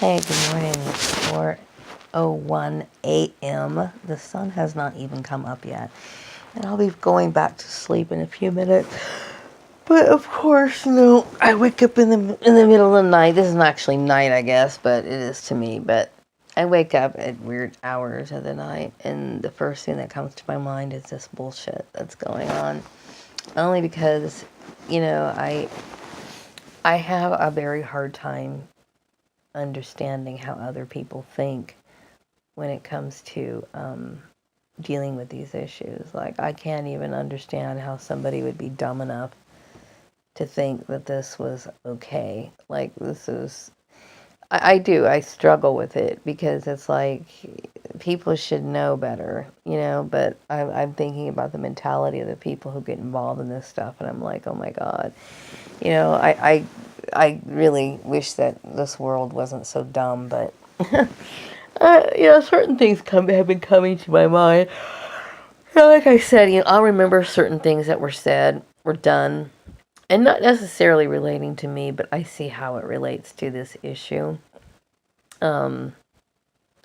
Hey, good morning. It's 4:01 a.m. The sun has not even come up yet. And I'll be going back to sleep in a few minutes. But of course, I wake up in the middle of the night. This is not actually night, I guess, but it is to me. But I wake up at weird hours of the night, and the first thing that comes to my mind is this bullshit that's going on. Only because, I have a very hard time understanding how other people think when it comes to dealing with these issues. Like, I can't even understand how somebody would be dumb enough to think that this was okay. Like, this is, I struggle with it because it's like people should know better, but I'm thinking about the mentality of the people who get involved in this stuff, and I'm like, oh my God, I really wish that this world wasn't so dumb, but certain things have been coming to my mind. Like I said, I'll remember certain things that were said, were done, and not necessarily relating to me, but I see how it relates to this issue. I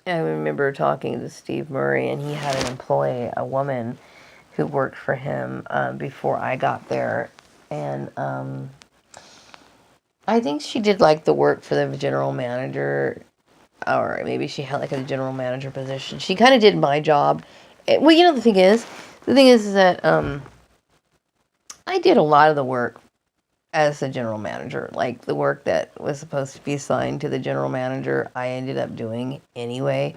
remember talking to Steve Murray, and he had an employee, a woman, who worked for him before I got there, and I think she did like the work for the general manager, or maybe she had like a general manager position. She kind of did my job. Well, the thing is that I did a lot of the work as the general manager. Like, the work that was supposed to be assigned to the general manager, I ended up doing anyway.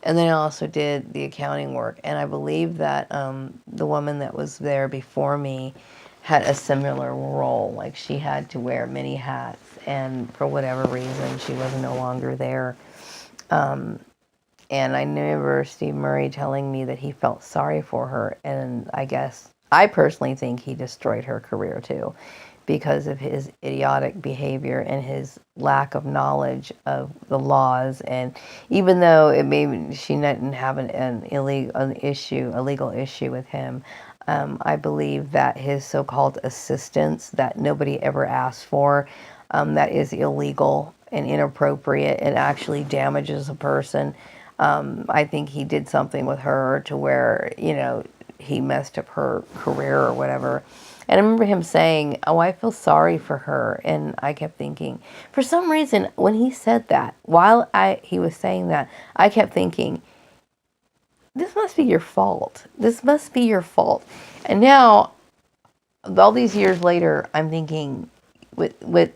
And then I also did the accounting work. And I believe that the woman that was there before me had a similar role. Like, she had to wear many hats, and for whatever reason, she was no longer there. And I remember Steve Murray telling me that he felt sorry for her, and I personally think he destroyed her career too, because of his idiotic behavior and his lack of knowledge of the laws. And even though she didn't have a legal issue with him, I believe that his so-called assistance that nobody ever asked for, that is illegal and inappropriate and actually damages a person. I think he did something with her to where, he messed up her career or whatever. And I remember him saying, oh, I feel sorry for her. And I kept thinking, for some reason, when he said that, while he was saying that, I kept thinking, this must be your fault. This must be your fault. And now, all these years later, I'm thinking, what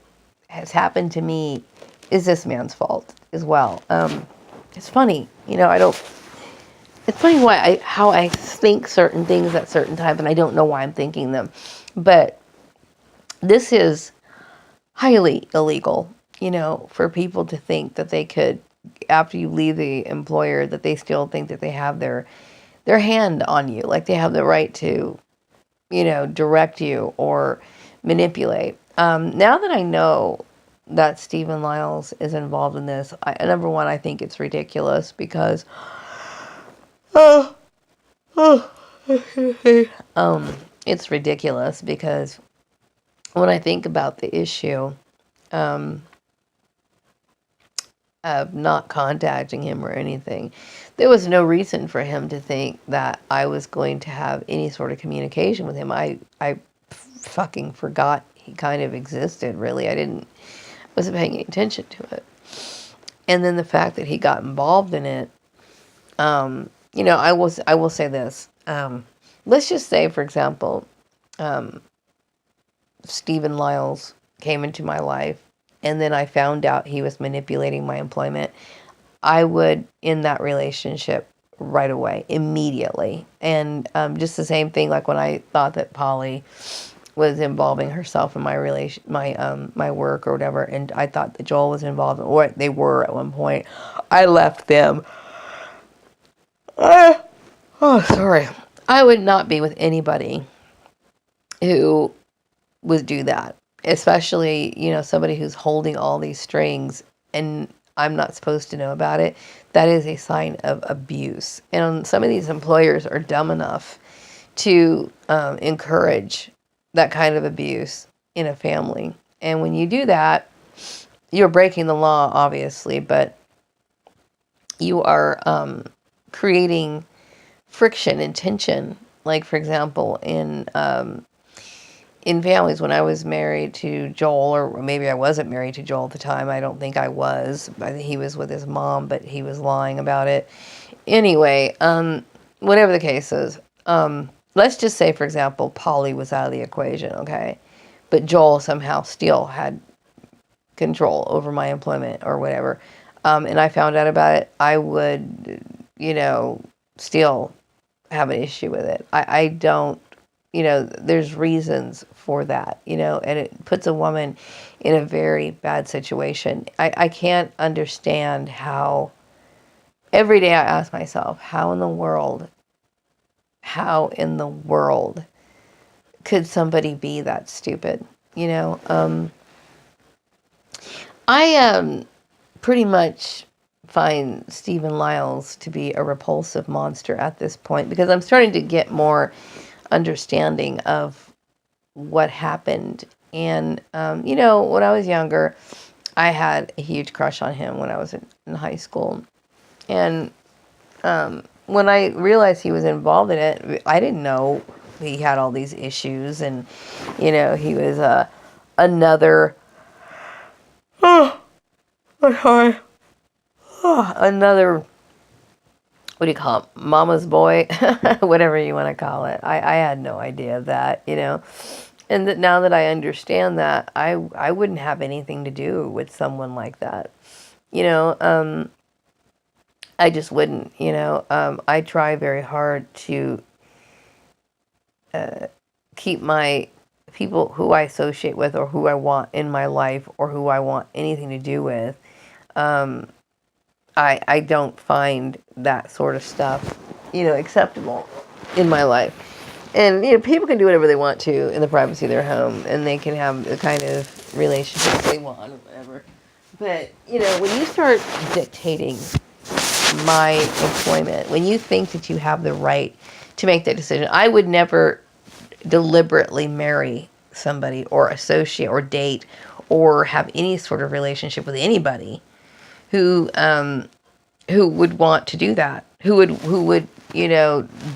has happened to me is this man's fault as well. It's funny, it's funny how I think certain things at certain times, and I don't know why I'm thinking them. But this is highly illegal, for people to think that they could, after you leave the employer, that they still think that they have their hand on you, like they have the right to, direct you or manipulate. Now that I know that Stephen Lyles is involved in this, number one, I think it's ridiculous because, it's ridiculous because when I think about the issue of not contacting him or anything, there was no reason for him to think that I was going to have any sort of communication with him. I fucking forgot he kind of existed, really. Wasn't paying any attention to it. And then the fact that he got involved in it, I will say this. Let's just say, for example, Stephen Lyles came into my life, and then I found out he was manipulating my employment. I would end that relationship right away, immediately. And just the same thing, like when I thought that Polly was involving herself in my my work or whatever, and I thought that Joel was involved, or they were at one point. I left them. Sorry. I would not be with anybody who would do that, especially, somebody who's holding all these strings and I'm not supposed to know about it. That is a sign of abuse. And some of these employers are dumb enough to encourage that kind of abuse in a family. And when you do that, you're breaking the law, obviously, but you are creating friction and tension. Like, for example, in families, when I was married to Joel, or maybe I wasn't married to Joel at the time. I don't think I was. I think he was with his mom, but he was lying about it. Anyway, whatever the case is, let's just say, for example, Polly was out of the equation, okay? But Joel somehow still had control over my employment or whatever. And I found out about it, I would, still have an issue with it. I don't, there's reasons for that, and it puts a woman in a very bad situation. I can't understand how, every day I ask myself, how in the world could somebody be that stupid? I pretty much find Stephen Lyles to be a repulsive monster at this point, because I'm starting to get more understanding of what happened. And, when I was younger, I had a huge crush on him when I was in high school. And when I realized he was involved in it, I didn't know he had all these issues. And, he was another... Oh, I'm sorry. Oh, another, what do you call it? Mama's boy, whatever you want to call it. I had no idea of that, And that now that I understand that, I wouldn't have anything to do with someone like that. I just wouldn't, I try very hard to keep my people who I associate with, or who I want in my life, or who I want anything to do with. I don't find that sort of stuff, acceptable in my life. And, people can do whatever they want to in the privacy of their home, and they can have the kind of relationships they want or whatever. But, when you start dictating my employment, when you think that you have the right to make that decision, I would never deliberately marry somebody or associate or date or have any sort of relationship with anybody who would want to do that, who would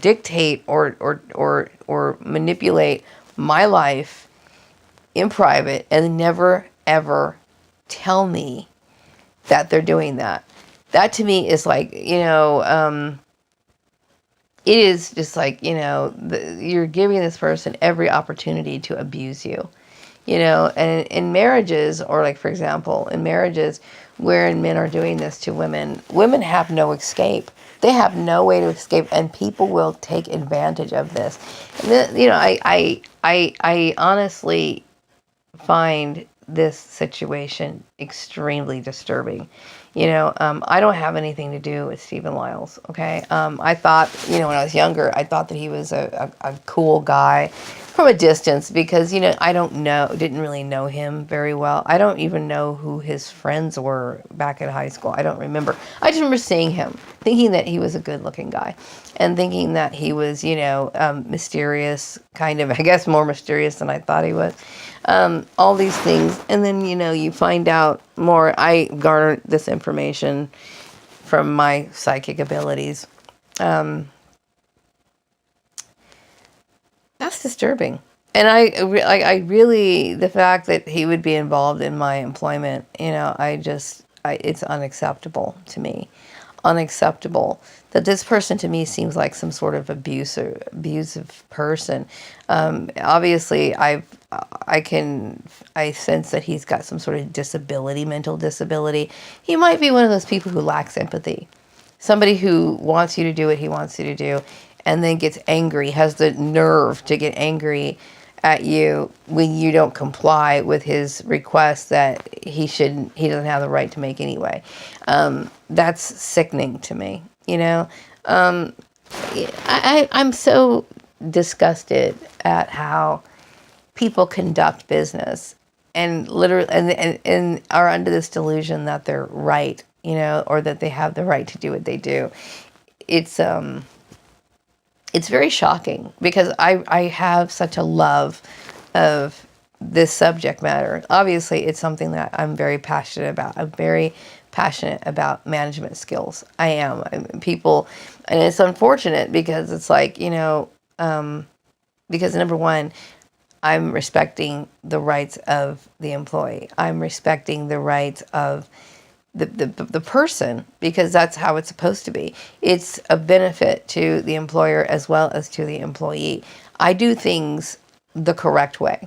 dictate or manipulate my life in private and never ever tell me that they're doing that. That to me is like, it is just like, you're giving this person every opportunity to abuse you, and in marriages, or like, for example, in marriages wherein men are doing this to women, women have no escape. They have no way to escape, and people will take advantage of this. And then, I honestly find this situation extremely disturbing. I don't have anything to do with Stephen Lyles, okay? I thought, when I was younger, I thought that he was a cool guy from a distance, because, didn't really know him very well. I don't even know who his friends were back in high school. I don't remember. I just remember seeing him, thinking that he was a good-looking guy, and thinking that he was, mysterious, kind of, I guess, more mysterious than I thought he was. All these things. And then, you find out more. I garnered this information from my psychic abilities. That's disturbing. And I really, the fact that he would be involved in my employment, it's unacceptable to me. Unacceptable. That this person to me seems like some sort of abusive person. Obviously, I sense that he's got some sort of disability, mental disability. He might be one of those people who lacks empathy. Somebody who wants you to do what he wants you to do, and then gets angry, has the nerve to get angry at you when you don't comply with his request that he doesn't have the right to make anyway. That's sickening to me, I'm so disgusted at how people conduct business, and literally and are under this delusion that they're right, or that they have the right to do what they do. It's very shocking, because I have such a love of this subject matter. Obviously, it's something that I'm very passionate about. I'm very passionate about management skills. I am. People, and it's unfortunate because it's like, because number one, I'm respecting the rights of the employee. I'm respecting the rights of the person, because that's how it's supposed to be. It's a benefit to the employer as well as to the employee. I do things the correct way.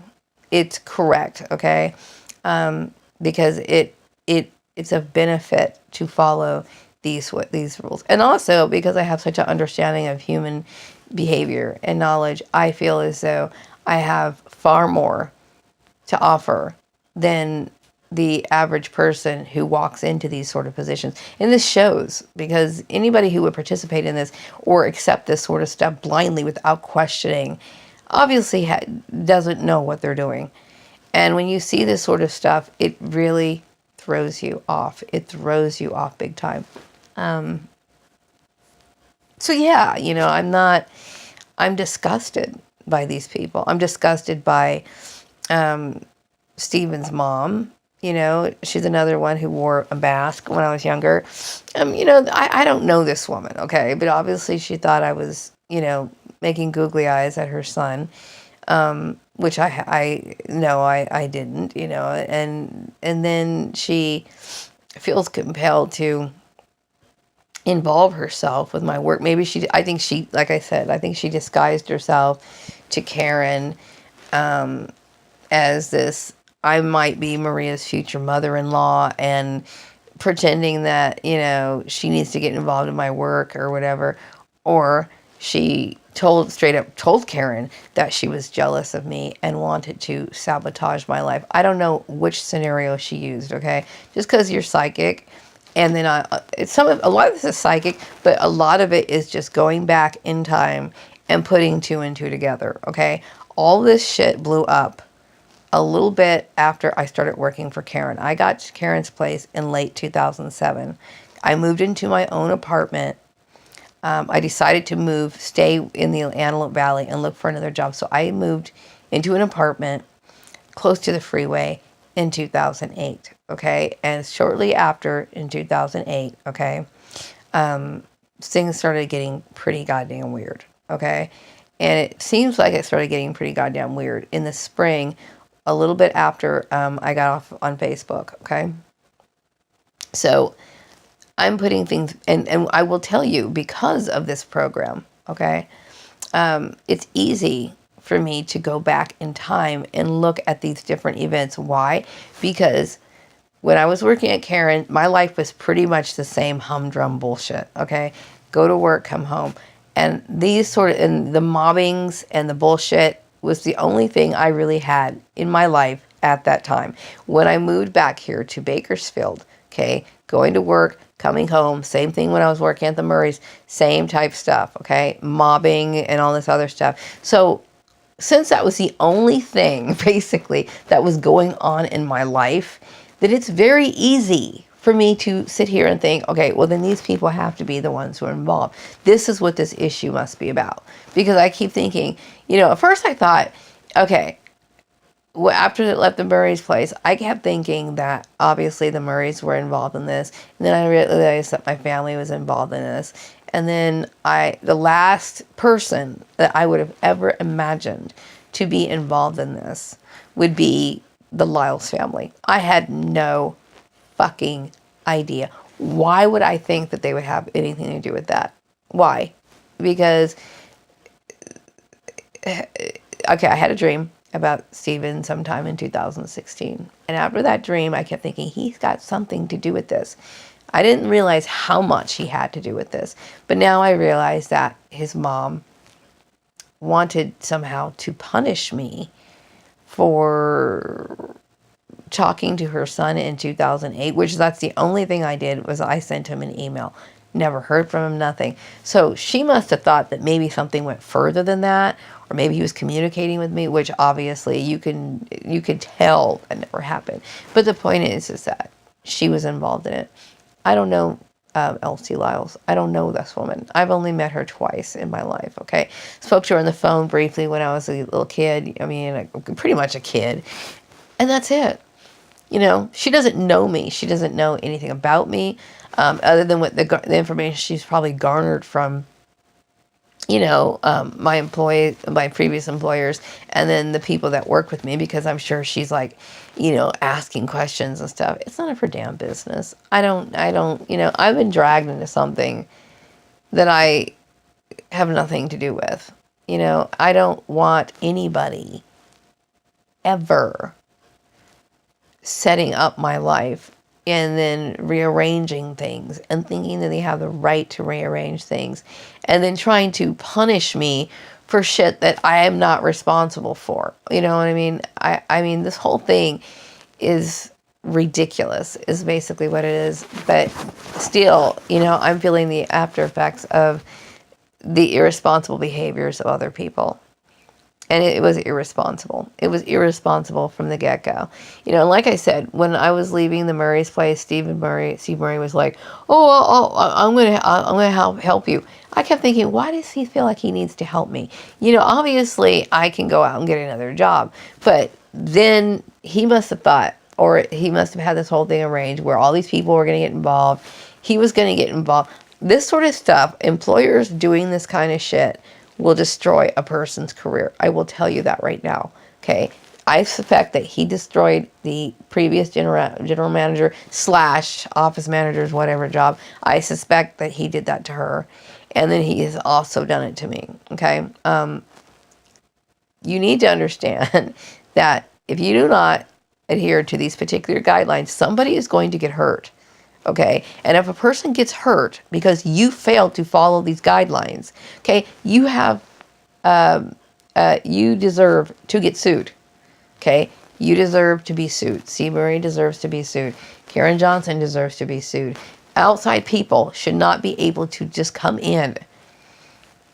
It's correct, okay? Because it's a benefit to follow these rules, and also because I have such an understanding of human behavior and knowledge. I feel as though I have far more to offer than the average person who walks into these sort of positions. And this shows, because anybody who would participate in this or accept this sort of stuff blindly without questioning obviously doesn't know what they're doing. And when you see this sort of stuff, it really throws you off. It throws you off big time. So yeah, I'm disgusted by these people. I'm disgusted by Stephen's mom. She's another one who wore a mask when I was younger. I don't know this woman, okay? But obviously she thought I was, making googly eyes at her son, which I no, I didn't, and then she feels compelled to involve herself with my work. Maybe like I said, I think she disguised herself to Karen as this, I might be Maria's future mother-in-law, and pretending that, she needs to get involved in my work or whatever. Or she straight up told Karen that she was jealous of me and wanted to sabotage my life. I don't know which scenario she used, okay? Just because you're psychic, and then a lot of this is psychic, but a lot of it is just going back in time and putting two and two together, okay? All this shit blew up a little bit after I started working for Karen. I got to Karen's place in late 2007. I moved into my own apartment. I decided to stay in the Antelope Valley and look for another job. So I moved into an apartment close to the freeway in 2008, okay? And shortly after, in 2008, okay, things started getting pretty goddamn weird, okay? And it seems like it started getting pretty goddamn weird in the spring, a little bit after I got off on Facebook, okay? So I'm putting things, and I will tell you, because of this program, okay, it's easy for me to go back in time and look at these different events. Why? Because when I was working at Karen, my life was pretty much the same humdrum bullshit, okay? Go to work, come home. And and the mobbings and the bullshit was the only thing I really had in my life at that time. When I moved back here to Bakersfield, okay, going to work, coming home, same thing when I was working at the Murrays, same type stuff, okay? Mobbing and all this other stuff. So since that was the only thing, basically, that was going on in my life, that it's very easy for me to sit here and think, okay, well, then these people have to be the ones who are involved. This is what this issue must be about. Because I keep thinking, at first I thought, okay, after it left the Murray's place, I kept thinking that obviously the Murrays were involved in this. And then I realized that my family was involved in this. And then the last person that I would have ever imagined to be involved in this would be the Lyles family. I had no fucking idea. Why would I think that they would have anything to do with that? Why? Because, okay, I had a dream about Stephen sometime in 2016. And after that dream, I kept thinking, he's got something to do with this. I didn't realize how much he had to do with this. But now I realize that his mom wanted somehow to punish me for talking to her son in 2008, which that's the only thing I did, was I sent him an email. Never heard from him, nothing. So she must have thought that maybe something went further than that, or maybe he was communicating with me, which obviously you can tell that never happened. But the point is that she was involved in it. I don't know Elsie Lyles. I don't know this woman. I've only met her twice in my life, okay? Spoke to her on the phone briefly when I was a little kid. I mean, pretty much a kid. And that's it. You know, she doesn't know me. She doesn't know anything about me, other than what the information she's probably garnered from, you know, my previous employers, and then the people that work with me, because I'm sure she's like, you know, asking questions and stuff. It's none of her damn business. I don't, you know, I've been dragged into something that I have nothing to do with. You know, I don't want anybody ever setting up my life and then rearranging things and thinking that they have the right to rearrange things and then trying to punish me for shit that I am not responsible for. You know what I mean? I mean, this whole thing is ridiculous, is basically what it is. But still, you know, I'm feeling the after effects of the irresponsible behaviors of other people. And it was irresponsible. It was irresponsible from the get-go. You know, like I said, when I was leaving the Murray's place, Steve Murray was like, "Oh, I'm gonna help you." I kept thinking, why does he feel like he needs to help me? You know, obviously I can go out and get another job, but then he must have thought, or he must have had this whole thing arranged where all these people were going to get involved. He was going to get involved. This sort of stuff, employers doing this kind of shit, will destroy a person's career. I will tell you that right now, okay? I suspect that he destroyed the previous general manager / office manager's whatever job. I suspect that he did that to her. And then he has also done it to me, okay? You need to understand that if you do not adhere to these particular guidelines, somebody is going to get hurt. Okay, and if a person gets hurt because you failed to follow these guidelines, okay, you have, you deserve to get sued. Okay, you deserve to be sued. C. Murray deserves to be sued. Karen Johnson deserves to be sued. Outside people should not be able to just come in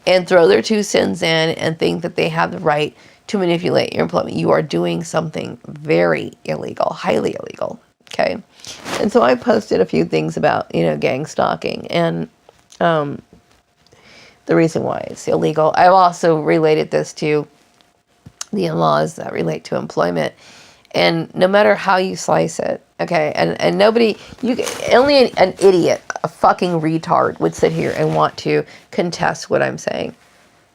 and throw their 2 cents in and think that they have the right to manipulate your employment. You are doing something very illegal, highly illegal. Okay. And so I posted a few things about, you know, gang stalking and the reason why it's illegal. I've also related this to the in-laws that relate to employment. And no matter how you slice it, okay, and nobody, only an idiot, a fucking retard would sit here and want to contest what I'm saying.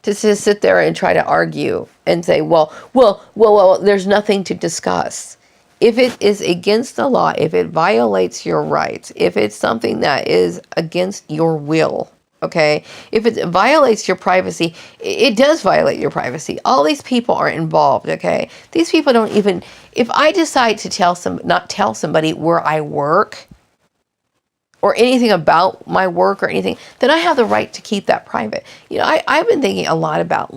To just sit there and try to argue and say, well, there's nothing to discuss. If it is against the law, if it violates your rights, if it's something that is against your will, okay, if it violates your privacy, it does violate your privacy. All these people are involved, okay? These people don't even, if I decide to not tell somebody where I work or anything about my work or anything, then I have the right to keep that private. You know, I've been thinking a lot about,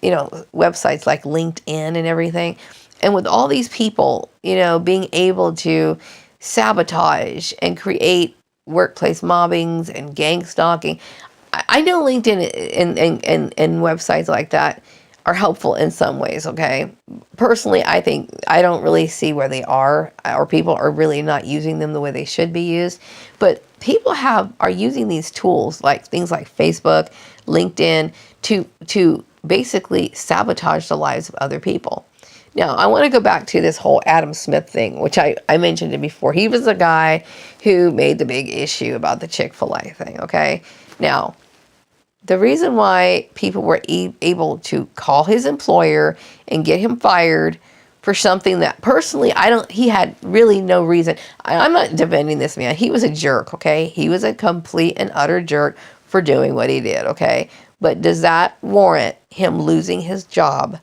you know, websites like LinkedIn and everything. And with all these people, you know, being able to sabotage and create workplace mobbings and gang stalking, I know LinkedIn and websites like that are helpful in some ways, okay? Personally, I think I don't really see where they are, or people are really not using them the way they should be used. But people are using these tools, like things like Facebook, LinkedIn, to basically sabotage the lives of other people. Now, I want to go back to this whole Adam Smith thing, which I mentioned it before. He was the guy who made the big issue about the Chick-fil-A thing, okay? Now, the reason why people were able to call his employer and get him fired for something that personally, he had really no reason. I'm not defending this man. He was a jerk, okay? He was a complete and utter jerk for doing what he did, okay? But does that warrant him losing his job?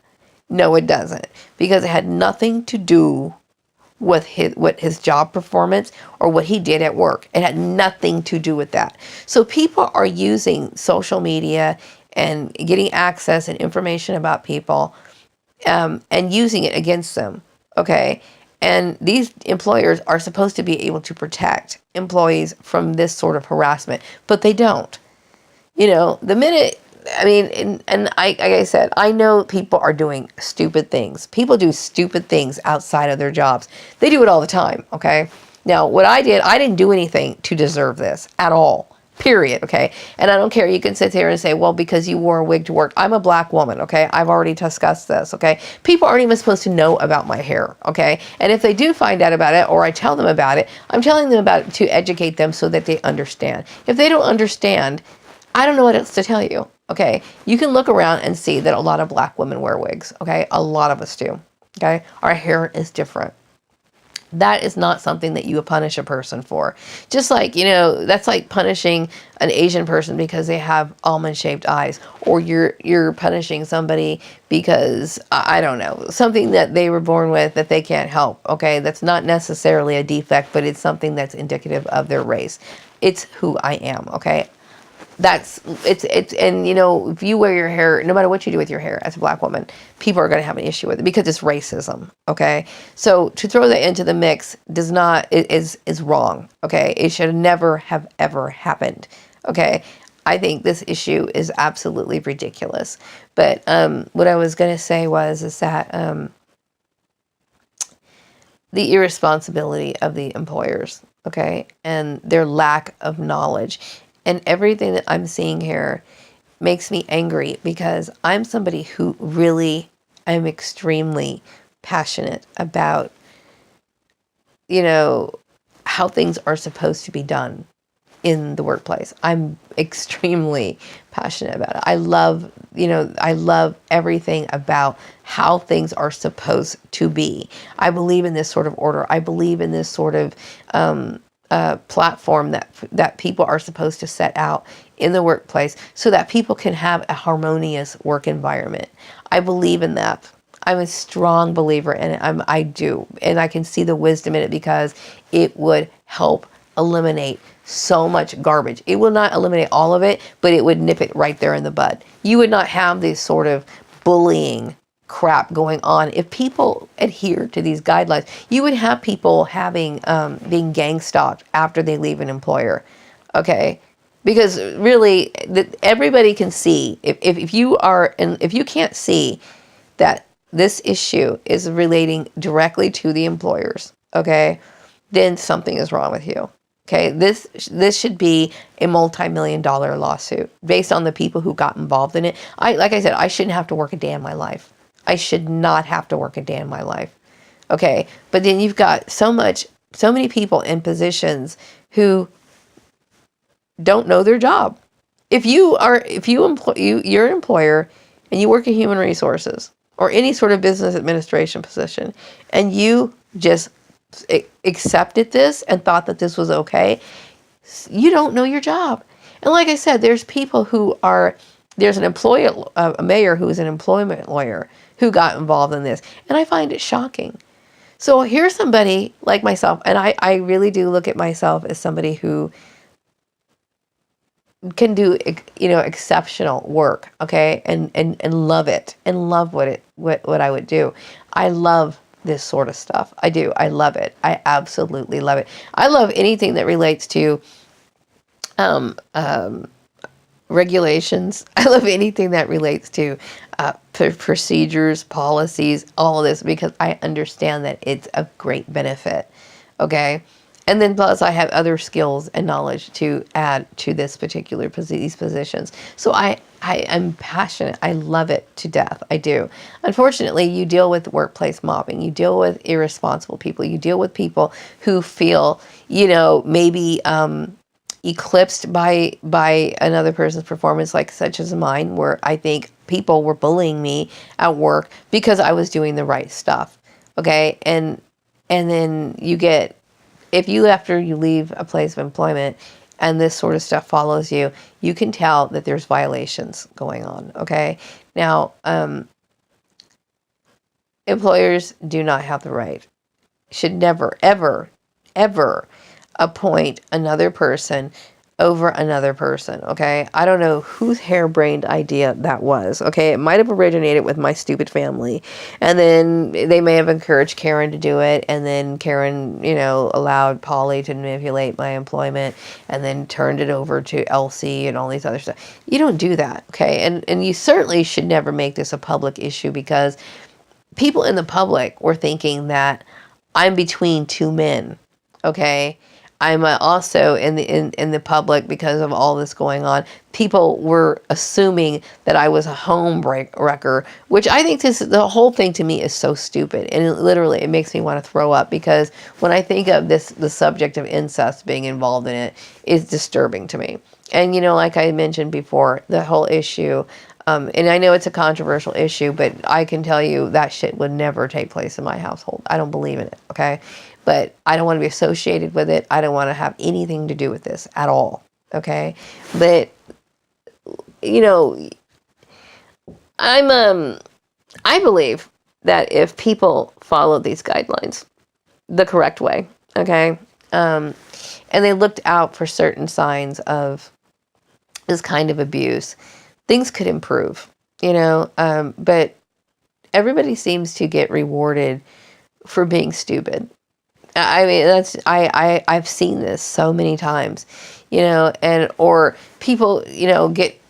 No, it doesn't, because it had nothing to do with his job performance or what he did at work. It had nothing to do with that. So people are using social media and getting access and information about people and using it against them, okay? And these employers are supposed to be able to protect employees from this sort of harassment, but they don't. You know, the minute... I mean, like I said, I know people are doing stupid things. People do stupid things outside of their jobs. They do it all the time, okay? Now, what I didn't do anything to deserve this at all. Period. Okay. And I don't care. You can sit there and say, well, because you wore a wig to work. I'm a black woman. Okay. I've already discussed this. Okay. People aren't even supposed to know about my hair. Okay. And if they do find out about it, or I tell them about it, I'm telling them about it to educate them so that they understand. If they don't understand, I don't know what else to tell you. Okay. You can look around and see that a lot of black women wear wigs. Okay. A lot of us do. Okay. Our hair is different. That is not something that you would punish a person for. Just like, that's like punishing an Asian person because they have almond-shaped eyes, or you're punishing somebody because, I don't know, something that they were born with that they can't help, okay? That's not necessarily a defect, but it's something that's indicative of their race. It's who I am, okay? And if you wear your hair, no matter what you do with your hair as a black woman, people are going to have an issue with it because it's racism. Okay. So to throw that into the mix is wrong. Okay. It should never have ever happened. Okay. I think this issue is absolutely ridiculous. But, what I was going to say is that, the irresponsibility of the employers, okay, and their lack of knowledge. And everything that I'm seeing here makes me angry because I'm somebody who really am extremely passionate about, how things are supposed to be done in the workplace. I'm extremely passionate about it. I love everything about how things are supposed to be. I believe in this sort of order. I believe in this sort of, platform that people are supposed to set out in the workplace so that people can have a harmonious work environment. I believe in that. I'm a strong believer in it. I do. And I can see the wisdom in it because it would help eliminate so much garbage. It will not eliminate all of it, but it would nip it right there in the bud. You would not have this sort of bullying crap going on if people adhere to these guidelines. You would have people being gang stalked after they leave an employer. Okay. Because really everybody can see if you can't see that this issue is relating directly to the employers, okay, then something is wrong with you. Okay, this should be a multi-million-dollar lawsuit based on the people who got involved in it. Like I said, I shouldn't have to work a day in my life. I should not have to work a day in my life. Okay, but then you've got so many people in positions who don't know their job. If you're an employer and you work in human resources or any sort of business administration position, and you just accepted this and thought that this was okay, you don't know your job. And like I said, there's people there's a mayor who is an employment lawyer who got involved in this. And I find it shocking. So here's somebody like myself, and I really do look at myself as somebody who can do, exceptional work, okay, and love it, and love what I would do. I love this sort of stuff. I do. I love it. I absolutely love it. I love anything that relates to regulations. I love anything that relates to procedures, policies, all of this, because I understand that it's a great benefit. Okay. And then plus I have other skills and knowledge to add to these positions. So I am passionate. I love it to death. I do. Unfortunately, you deal with workplace mobbing. You deal with irresponsible people. You deal with people who feel, maybe eclipsed by another person's performance, like such as mine, where I think people were bullying me at work because I was doing the right stuff. Okay. And then after you leave a place of employment and this sort of stuff follows you, you can tell that there's violations going on. Okay. Now, employers do not have the right, should never, ever, ever appoint another person over another person. Okay. I don't know whose harebrained idea that was. Okay. It might have originated with my stupid family. And then they may have encouraged Karen to do it. And then Karen, allowed Polly to manipulate my employment and then turned it over to Elsie and all these other stuff. You don't do that. Okay. And you certainly should never make this a public issue, because people in the public were thinking that I'm between two men. okay? I'm also in the public, because of all this going on. People were assuming that I was a home wrecker, which I think the whole thing to me is so stupid, and it makes me want to throw up, because when I think of the subject of incest being involved in it is disturbing to me. And like I mentioned before, the whole issue. And I know it's a controversial issue, but I can tell you that shit would never take place in my household. I don't believe in it, okay? But I don't want to be associated with it. I don't want to have anything to do with this at all, okay? But, I believe that if people follow these guidelines the correct way, okay, and they looked out for certain signs of this kind of abuse, things could improve, but everybody seems to get rewarded for being stupid. I mean, I've seen this so many times, or people, get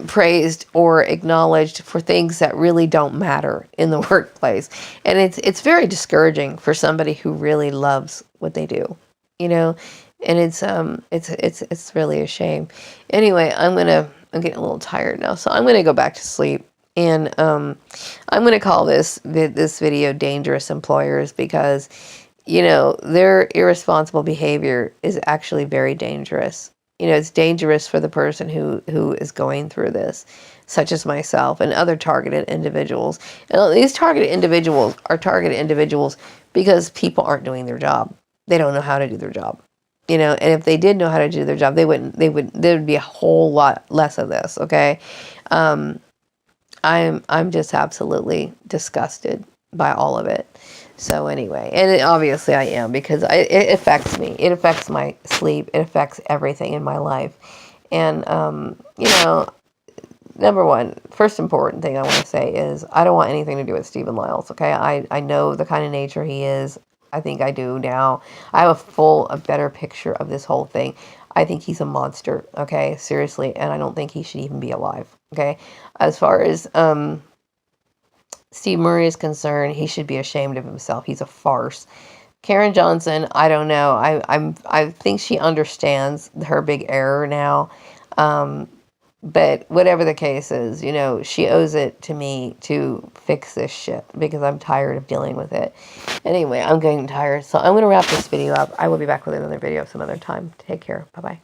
praised or acknowledged for things that really don't matter in the workplace, and it's very discouraging for somebody who really loves what they do, and it's really a shame. Anyway, I'm getting a little tired now, so I'm gonna go back to sleep. And I'm going to call this video Dangerous Employers, because, their irresponsible behavior is actually very dangerous. It's dangerous for the person who is going through this, such as myself and other targeted individuals. And these targeted individuals are targeted individuals because people aren't doing their job. They don't know how to do their job. And if they did know how to do their job, there would be a whole lot less of this, okay? I'm just absolutely disgusted by all of it. So anyway, and obviously I am, because it affects me. It affects my sleep. It affects everything in my life. And, number one, first important thing I want to say is I don't want anything to do with Stephen Lyles, okay? I know the kind of nature he is. I think I do now. I have a better picture of this whole thing. I think he's a monster, okay? Seriously, and I don't think he should even be alive, okay? As far as Steve Murray is concerned, he should be ashamed of himself. He's a farce. Karen Johnson, I don't know. I think she understands her big error now. But whatever the case is, she owes it to me to fix this shit, because I'm tired of dealing with it. Anyway, I'm getting tired, so I'm going to wrap this video up. I will be back with another video some other time. Take care. Bye-bye.